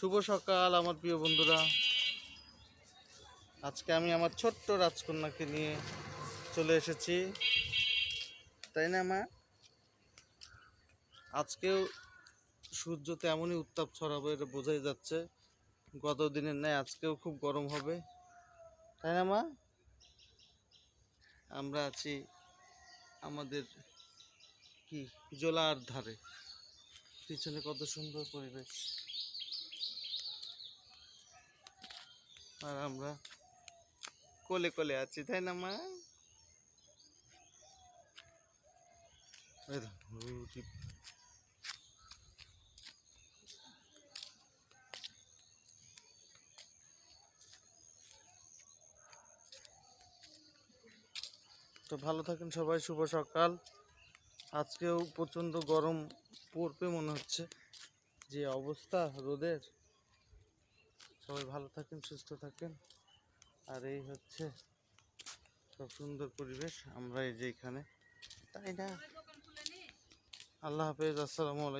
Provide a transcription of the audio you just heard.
শুভ সকাল আমার প্রিয় বন্ধুরা। আজকে আমি আমার ছোট্ট রাজকন্যাকে নিয়ে চলে এসেছি, তাই না মা? আজকেও সূর্য তেমনই উত্তাপ ছড়াবে, এটা বোঝাই যাচ্ছে। গত দিনের ন্যায় আজকেও খুব গরম হবে, তাই না মা? আমরা আছি আমাদের জলার ধারে, পিছনে কত সুন্দর পরিবেশ, আর আমরা কোলে কোলে আছি, তাই না মা? তো ভালো থাকেন সবাই, শুভ সকাল। আজকেও প্রচণ্ড গরম পড়বে মনে হচ্ছে, যে অবস্থা রোদের। সবাই ভালো থাকেন, সুস্থ থাকেন। আর এই হচ্ছে সব সুন্দর পরিবেশ, আমরা এই যে এখানে, তাই না? আল্লাহ হাফেজ, আসসালামু আলাইকুম।